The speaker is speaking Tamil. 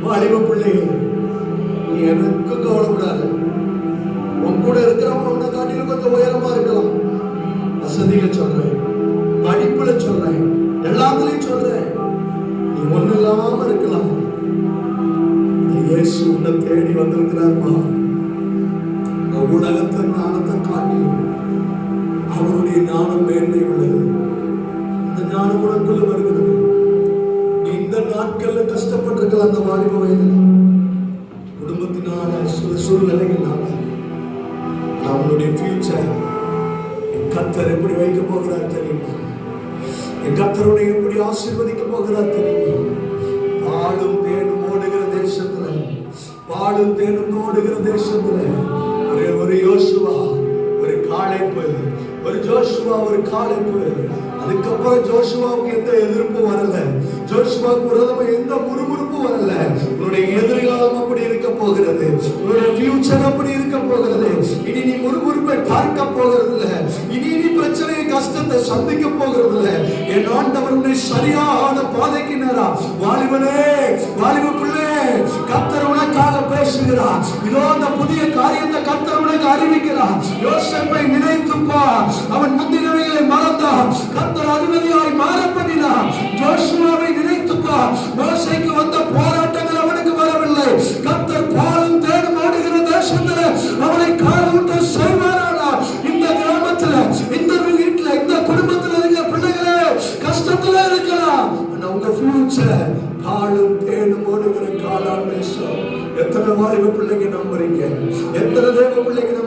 வாலிப பிள்ளைங்க, நீ எனக்கு கவலைப்படாது. உன் கூட இருக்கிறவங்க உன்னை காட்டிலும் கொஞ்சம் உயரமா இருக்கலாம். வசதியில சொல்றேன், படிப்புல சொல்றேன், எல்லாத்துலயும் சொல்றேன். நீ ஒண்ணு இல்லாம இருக்கலாம். இயேசு உன்னை தேடி வந்திருக்கிறார்மா. உலகத்தின் ஞானத்தை காட்டிலும் அவருடைய ஞானம் மேன்மை உள்ளது. இந்த ஞானம் உனக்குள்ள வருகிறது. நீ இந்த நாட்கள்ல கஷ்டப்பட்டிருக்கலாம். அந்த வாலிப வயதில் குடும்பத்தினால சில சூழ்நிலைகள்னால அவனுடைய ஃபியூச்சர் என் கர்த்தர் எப்படி வைக்க போகிறார் தெரியுமா? என் கர்த்தருடைய எப்படி ஆசீர்வதிக்க போகிறார் தெரியுமா? பாடும் தேனும் ஓடுகிற தேசத்துல, பாடும் தேனும் ஓடுகிற தேசத்துல ஒரு யோசுவா, ஒரு காலேப்பு, ஒரு ஜோஷுவா, ஒரு காலேப்பு. அதுக்கப்புறம் ஜோஷுவாவுக்கு எந்த எதிர்ப்பு வரல, ஜோஷுவாவுக்கு விரோதமா எந்த முறுமுறுப்பு வரல. உன்னுடைய எதிர்காலம் அப்படி இருக்க போகிறது, உன்னுடைய ஃபியூச்சர் அப்படி இருக்க போகிறது. இனி நீ முறுமுறுப்பை பார்க்க போகிறது இல்ல, இனி நீ பிரச்சனையை கஷ்டத்தை சந்திக்க போகிறது இல்ல. என் ஆண்டவர் உன்னை சரியான பாதைக்கு நேரா. வாலிபனே, வாலிபுக்குள்ளே கர்த்தர் உனக்காக பேசுகிறார். இதோ அந்த புதிய காரியத்தை கர்த்தர் உனக்கு அறிவிக்கிறார். யோசேப்பை நினைத்துப்பா, அவன் முந்தினவைகளை மறந்தான், கர்த்தர் அதிபதியாய் மாறப்படினார். ஜோஷுவாவை நினைத்துப்பா, மோசேக்கு வந்த போராட்டங்கள் அவனுக்கு வரவில்லை. கர்த்தர் பாலும் தேனும் ஓடுகிற தேசத்தில் அவனை காலூட்ட செய்வாரா? இந்த கிராமத்தில், இந்த வீட்டில், இந்த குடும்பத்தில் இருக்கிற பிள்ளைகளே கஷ்டத்துல இருக்கலாம். உங்க ஃபியூச்சர் பாலும் தேனும் ஓடுகிற காலால் தேசம். எத்தனை வாலிப பிள்ளைங்க நம்புறீங்க? எத்தனை தேவ பிள்ளைங்க